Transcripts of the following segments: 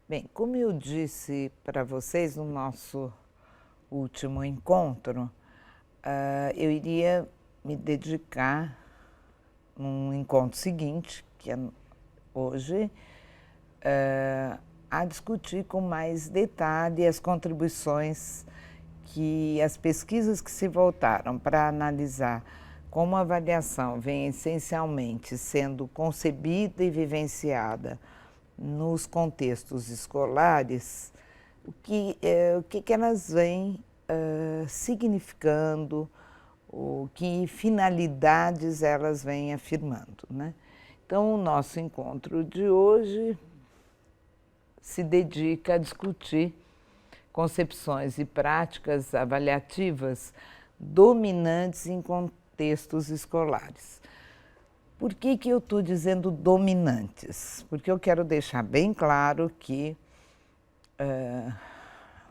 Bem, como eu disse para vocês no nosso último encontro, eu iria me dedicar num encontro seguinte, que é hoje, a discutir com mais detalhe as contribuições que as pesquisas que se voltaram para analisar como a avaliação vem essencialmente sendo concebida e vivenciada nos contextos escolares, o que elas vêm significando, que finalidades elas vêm afirmando, né? Então, o nosso encontro de hoje se dedica a discutir concepções e práticas avaliativas dominantes em contextos escolares. Por que eu estou dizendo dominantes? Porque eu quero deixar bem claro que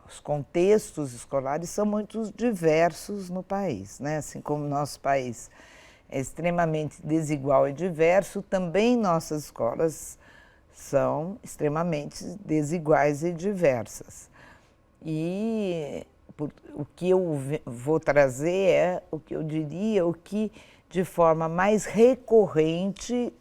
os contextos escolares são muito diversos no país, né? Assim como o nosso país é extremamente desigual e diverso, também nossas escolas são extremamente desiguais e diversas. E o que eu vou trazer é o que eu diria, o que de forma mais recorrente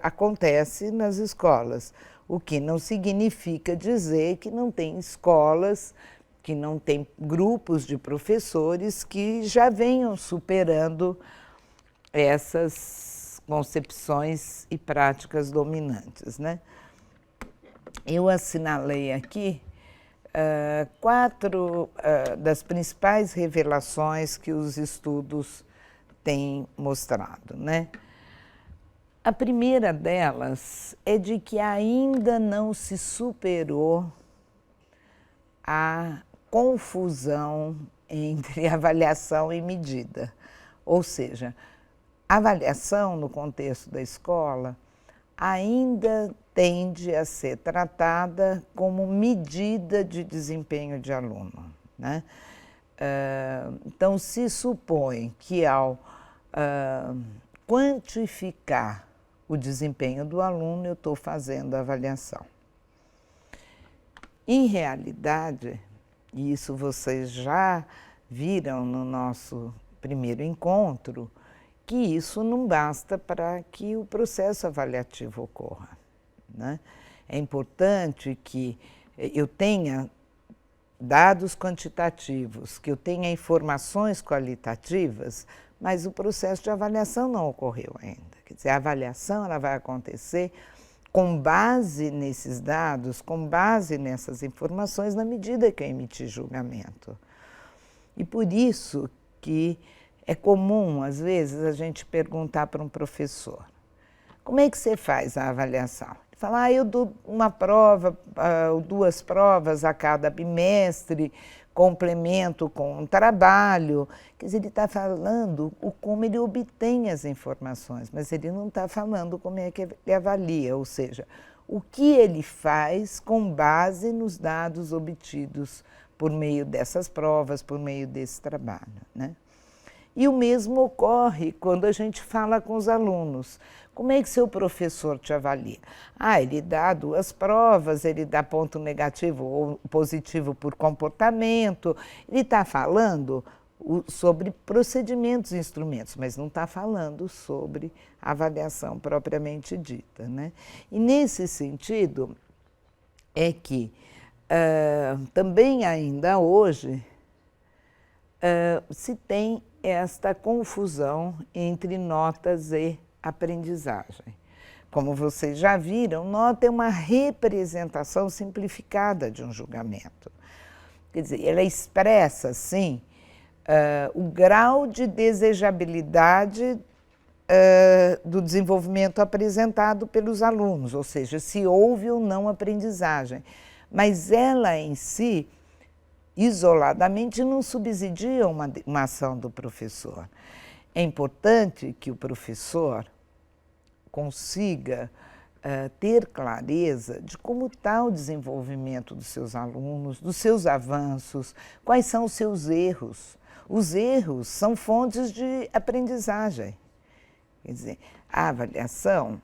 acontece nas escolas, o que não significa dizer que não tem escolas, que não tem grupos de professores que já venham superando essas concepções e práticas dominantes, né? Eu assinalei aqui quatro das principais revelações que os estudos têm mostrado, né? A primeira delas é de que ainda não se superou a confusão entre avaliação e medida. Ou seja, a avaliação no contexto da escola ainda tende a ser tratada como medida de desempenho de aluno, né? Então, se supõe que ao quantificar o desempenho do aluno, eu estou fazendo a avaliação. Em realidade, e isso vocês já viram no nosso primeiro encontro, que isso não basta para que o processo avaliativo ocorra, né? É importante que eu tenha dados quantitativos, que eu tenha informações qualitativas, mas o processo de avaliação não ocorreu ainda. Quer dizer, a avaliação ela vai acontecer com base nesses dados, com base nessas informações, na medida que eu emitir julgamento. E por isso que é comum, às vezes, a gente perguntar para um professor: como é que você faz a avaliação? Ele fala: eu dou uma prova, duas provas a cada bimestre, complemento com um trabalho. Quer dizer, ele está falando como ele obtém as informações, mas ele não está falando como é que ele avalia, ou seja, o que ele faz com base nos dados obtidos por meio dessas provas, por meio desse trabalho, né? E o mesmo ocorre quando a gente fala com os alunos. Como é que seu professor te avalia? Ele dá duas provas, ele dá ponto negativo ou positivo por comportamento. Ele está falando sobre procedimentos e instrumentos, mas não está falando sobre avaliação propriamente dita, né? E nesse sentido é que também ainda hoje se tem esta confusão entre notas e aprendizagem. Como vocês já viram, nota é uma representação simplificada de um julgamento. Quer dizer, ela expressa, sim, o grau de desejabilidade do desenvolvimento apresentado pelos alunos, ou seja, se houve ou não aprendizagem. Mas ela em si, isoladamente, não subsidia uma ação do professor. É importante que o professor consiga ter clareza de como está o desenvolvimento dos seus alunos, dos seus avanços, quais são os seus erros. Os erros são fontes de aprendizagem. Quer dizer, a avaliação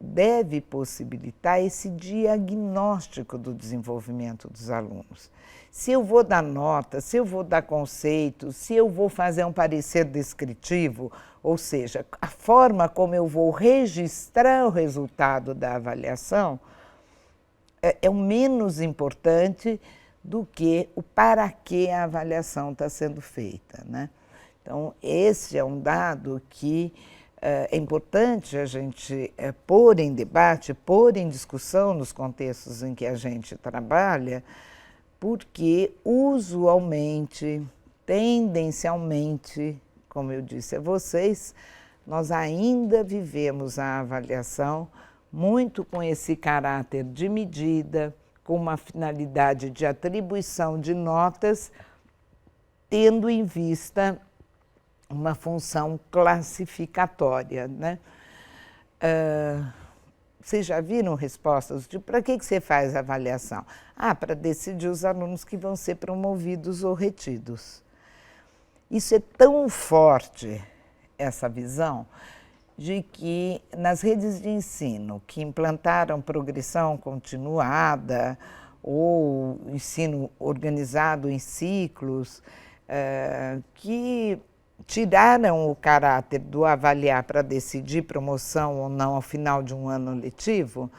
deve possibilitar esse diagnóstico do desenvolvimento dos alunos. Se eu vou dar nota, se eu vou dar conceito, se eu vou fazer um parecer descritivo, ou seja, a forma como eu vou registrar o resultado da avaliação é o menos importante do que o para que a avaliação está sendo feita, né? Então, esse é um dado que é importante a gente pôr em debate, pôr em discussão nos contextos em que a gente trabalha, porque usualmente, tendencialmente, como eu disse a vocês, nós ainda vivemos a avaliação muito com esse caráter de medida, com uma finalidade de atribuição de notas, tendo em vista uma função classificatória, né? Vocês já viram respostas de para que você faz a avaliação? Para decidir os alunos que vão ser promovidos ou retidos. Isso é tão forte, essa visão, de que nas redes de ensino que implantaram progressão continuada ou ensino organizado em ciclos, que tiraram o caráter do avaliar para decidir promoção ou não ao final de um ano letivo,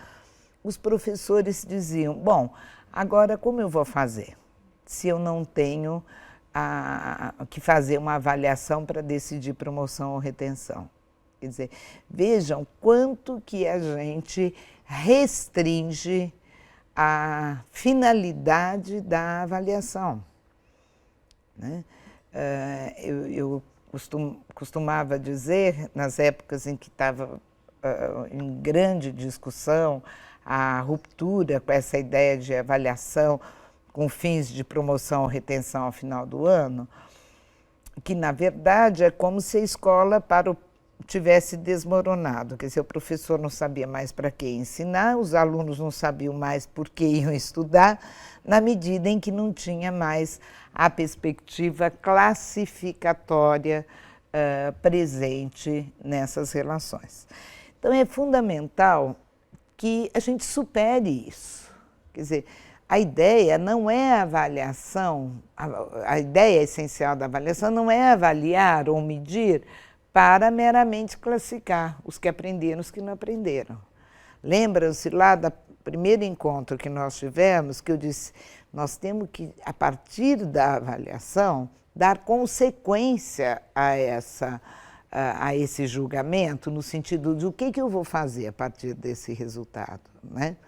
os professores diziam, bom, agora como eu vou fazer se eu não tenho que fazer uma avaliação para decidir promoção ou retenção? Quer dizer, vejam quanto que a gente restringe a finalidade da avaliação, né? Eu costumava dizer, nas épocas em que estava em grande discussão a ruptura com essa ideia de avaliação com fins de promoção ou retenção ao final do ano, que na verdade é como se a escola tivesse desmoronado, quer dizer, o professor não sabia mais para que ensinar, os alunos não sabiam mais por que iam estudar, na medida em que não tinha mais a perspectiva classificatória presente nessas relações. Então é fundamental que a gente supere isso. Quer dizer, a ideia não é a avaliação, a ideia essencial da avaliação não é avaliar ou medir para meramente classificar os que aprenderam e os que não aprenderam. Lembram-se lá do primeiro encontro que nós tivemos, que eu disse, nós temos que, a partir da avaliação, dar consequência a esse julgamento, no sentido de o que eu vou fazer a partir desse resultado, né?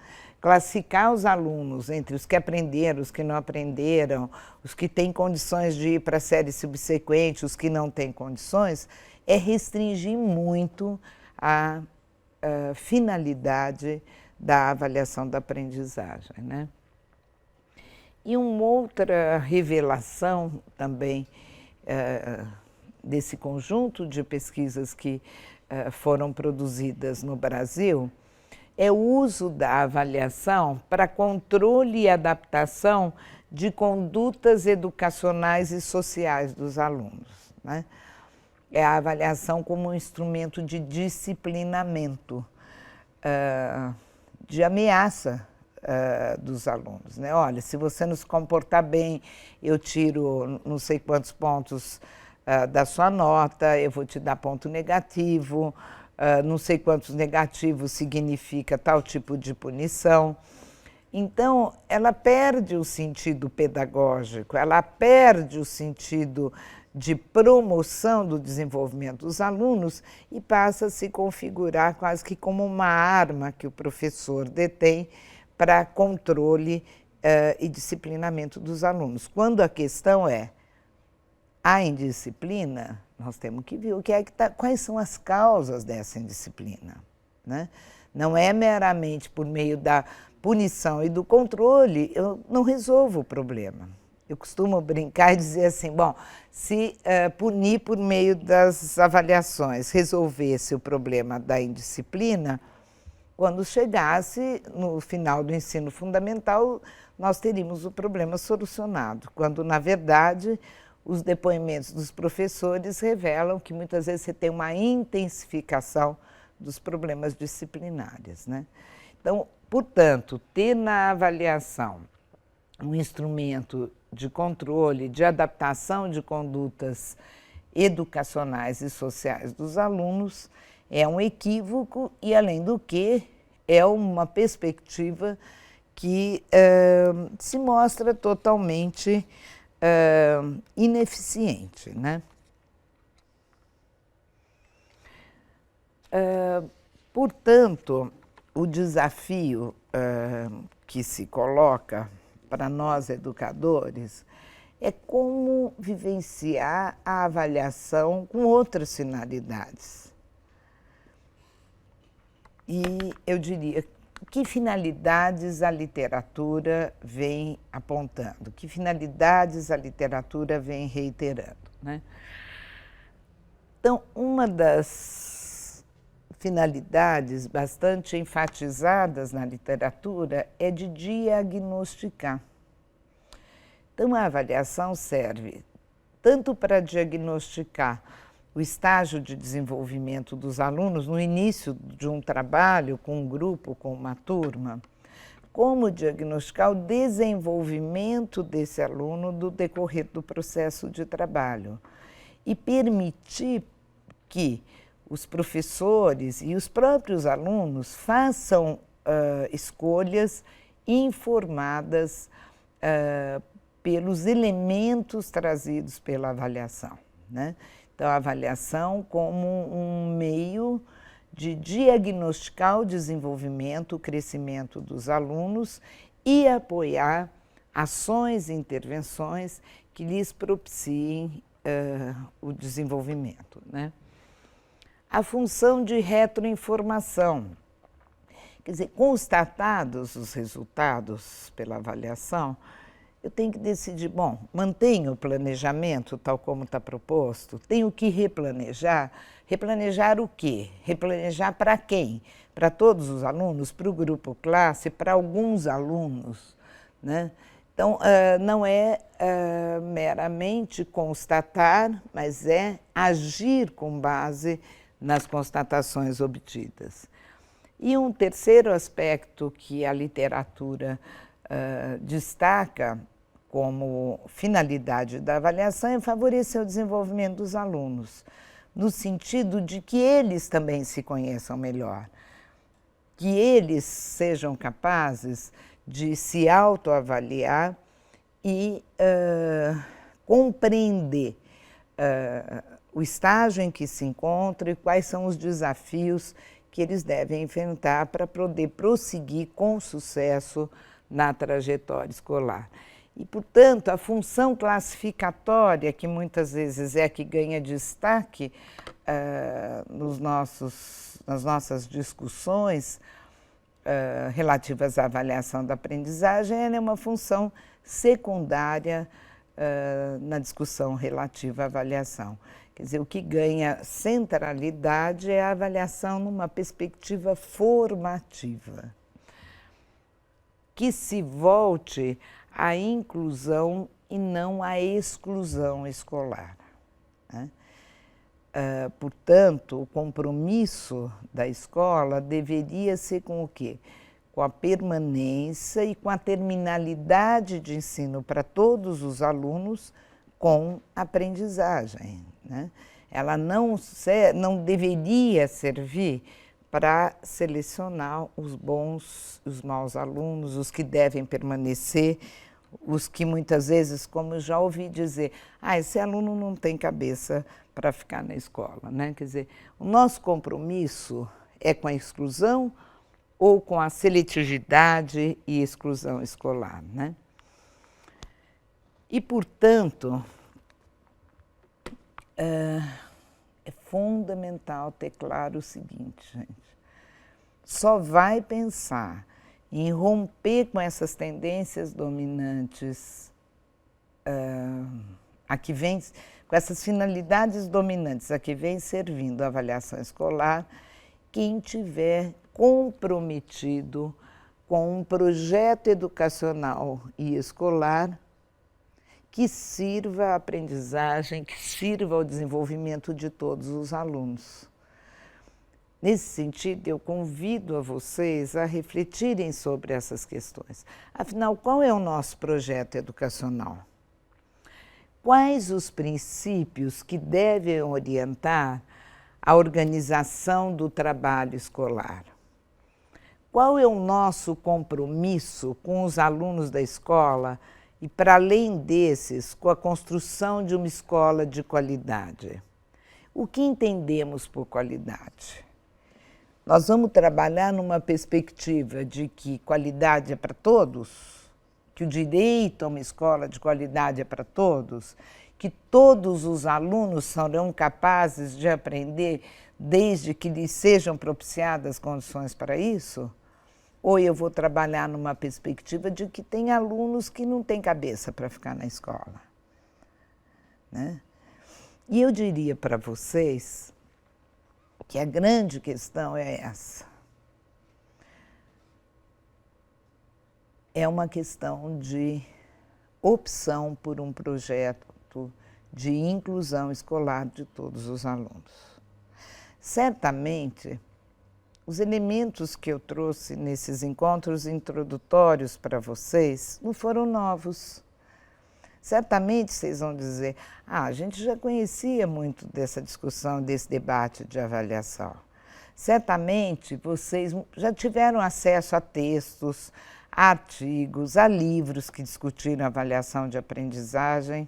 Classificar os alunos entre os que aprenderam, os que não aprenderam, os que têm condições de ir para a série subsequente, os que não têm condições, é restringir muito a finalidade da avaliação da aprendizagem, né? E uma outra revelação também desse conjunto de pesquisas que foram produzidas no Brasil é o uso da avaliação para controle e adaptação de condutas educacionais e sociais dos alunos, né? É a avaliação como um instrumento de disciplinamento, de ameaça dos alunos, né? Olha, se você não se comportar bem, eu tiro não sei quantos pontos da sua nota, eu vou te dar ponto negativo, não sei quantos negativos significa tal tipo de punição. Então, ela perde o sentido pedagógico, ela perde o sentido de promoção do desenvolvimento dos alunos e passa a se configurar quase que como uma arma que o professor detém para controle e disciplinamento dos alunos. Quando a questão é a indisciplina, nós temos que ver quais são as causas dessa indisciplina, né? Não é meramente por meio da punição e do controle, eu não resolvo o problema. Eu costumo brincar e dizer assim, bom, se punir por meio das avaliações resolvesse o problema da indisciplina, quando chegasse no final do ensino fundamental, nós teríamos o problema solucionado, quando, na verdade, os depoimentos dos professores revelam que muitas vezes você tem uma intensificação dos problemas disciplinares, né? Então, portanto, ter na avaliação um instrumento de controle, de adaptação de condutas educacionais e sociais dos alunos é um equívoco e, além do que, é uma perspectiva que se mostra totalmente ineficiente, né? Portanto, o desafio que se coloca para nós educadores é como vivenciar a avaliação com outras finalidades. E eu diria, que finalidades a literatura vem apontando? Que finalidades a literatura vem reiterando, né? Então, uma das finalidades bastante enfatizadas na literatura é de diagnosticar. Então, a avaliação serve tanto para diagnosticar o estágio de desenvolvimento dos alunos no início de um trabalho com um grupo, com uma turma, como diagnosticar o desenvolvimento desse aluno no decorrer do processo de trabalho e permitir que os professores e os próprios alunos façam escolhas informadas pelos elementos trazidos pela avaliação, né? Então, a avaliação como um meio de diagnosticar o desenvolvimento, o crescimento dos alunos e apoiar ações e intervenções que lhes propiciem o desenvolvimento, né? A função de retroinformação, quer dizer, constatados os resultados pela avaliação, eu tenho que decidir, bom, mantenho o planejamento tal como está proposto, tenho que replanejar. Replanejar o quê? Replanejar para quem? Para todos os alunos, para o grupo classe, para alguns alunos, né? Então, não é meramente constatar, mas é agir com base nas constatações obtidas. E um terceiro aspecto que a literatura destaca como finalidade da avaliação é favorecer o desenvolvimento dos alunos, no sentido de que eles também se conheçam melhor, que eles sejam capazes de se autoavaliar e compreender o estágio em que se encontram e quais são os desafios que eles devem enfrentar para poder prosseguir com sucesso na trajetória escolar. E, portanto, a função classificatória, que muitas vezes é que ganha destaque nas nossas discussões relativas à avaliação da aprendizagem, ela é uma função secundária na discussão relativa à avaliação. Quer dizer, o que ganha centralidade é a avaliação numa perspectiva formativa, que se volte à inclusão e não à exclusão escolar, né? Portanto, o compromisso da escola deveria ser com o quê? Com a permanência e com a terminalidade de ensino para todos os alunos com aprendizagem, né? Ela não deveria servir para selecionar os bons, os maus alunos, os que devem permanecer, os que muitas vezes, como eu já ouvi dizer, esse aluno não tem cabeça para ficar na escola, né? Quer dizer, o nosso compromisso é com a exclusão ou com a seletividade e exclusão escolar, né? E, portanto, é fundamental ter claro o seguinte, gente. Só vai pensar em romper com essas tendências dominantes, com essas finalidades dominantes a que vem servindo a avaliação escolar, quem tiver comprometido com um projeto educacional e escolar que sirva à aprendizagem, que sirva ao desenvolvimento de todos os alunos. Nesse sentido, eu convido a vocês a refletirem sobre essas questões. Afinal, qual é o nosso projeto educacional? Quais os princípios que devem orientar a organização do trabalho escolar? Qual é o nosso compromisso com os alunos da escola e, para além desses, com a construção de uma escola de qualidade? O que entendemos por qualidade? Nós vamos trabalhar numa perspectiva de que qualidade é para todos, que o direito a uma escola de qualidade é para todos, que todos os alunos serão capazes de aprender desde que lhes sejam propiciadas condições para isso? Ou eu vou trabalhar numa perspectiva de que tem alunos que não têm cabeça para ficar na escola, né? E eu diria para vocês que a grande questão é essa. É uma questão de opção por um projeto de inclusão escolar de todos os alunos. Certamente, os elementos que eu trouxe nesses encontros introdutórios para vocês não foram novos. Certamente vocês vão dizer, a gente já conhecia muito dessa discussão, desse debate de avaliação. Certamente vocês já tiveram acesso a textos, a artigos, a livros que discutiram avaliação de aprendizagem.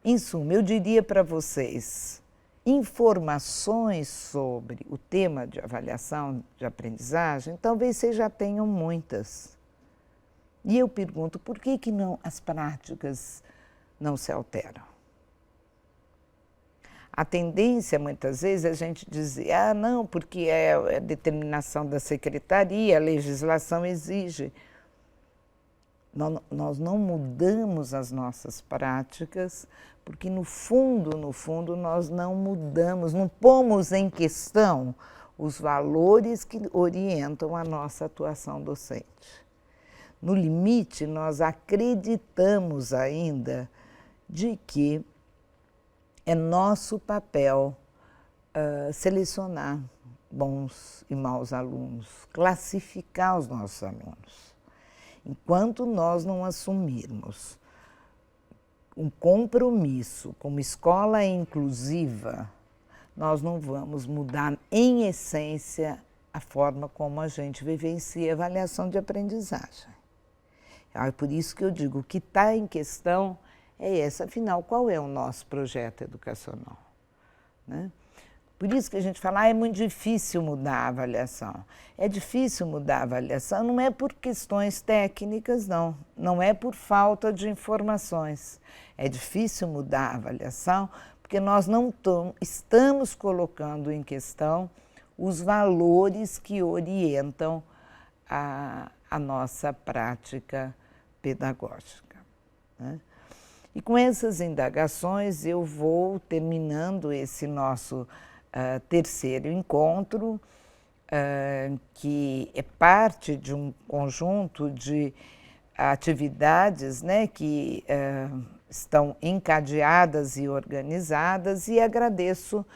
Em suma, eu diria para vocês, informações sobre o tema de avaliação de aprendizagem, talvez vocês já tenham muitas. E eu pergunto, por que as práticas não se alteram? A tendência, muitas vezes, é a gente dizer, não, porque é a determinação da secretaria, a legislação exige. Nós não mudamos as nossas práticas, porque no fundo, nós não mudamos, não pomos em questão os valores que orientam a nossa atuação docente. No limite, nós acreditamos ainda de que é nosso papel selecionar bons e maus alunos, classificar os nossos alunos. Enquanto nós não assumirmos um compromisso como escola inclusiva, nós não vamos mudar em essência a forma como a gente vivencia a avaliação de aprendizagem. É por isso que eu digo, o que está em questão é essa, afinal, qual é o nosso projeto educacional, né? Por isso que a gente fala, é muito difícil mudar a avaliação. É difícil mudar a avaliação, não é por questões técnicas, não. Não é por falta de informações. É difícil mudar a avaliação porque nós não estamos colocando em questão os valores que orientam a nossa prática pedagógica, né? E com essas indagações eu vou terminando esse nosso terceiro encontro, que é parte de um conjunto de atividades, né, que estão encadeadas e organizadas, e agradeço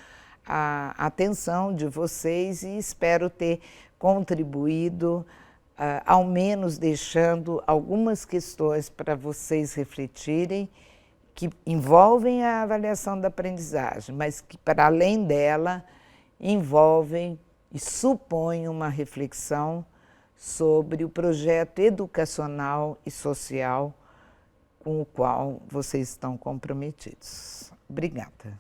a atenção de vocês e espero ter contribuído, ao menos deixando algumas questões para vocês refletirem, que envolvem a avaliação da aprendizagem, mas que, para além dela, envolvem e supõem uma reflexão sobre o projeto educacional e social com o qual vocês estão comprometidos. Obrigada.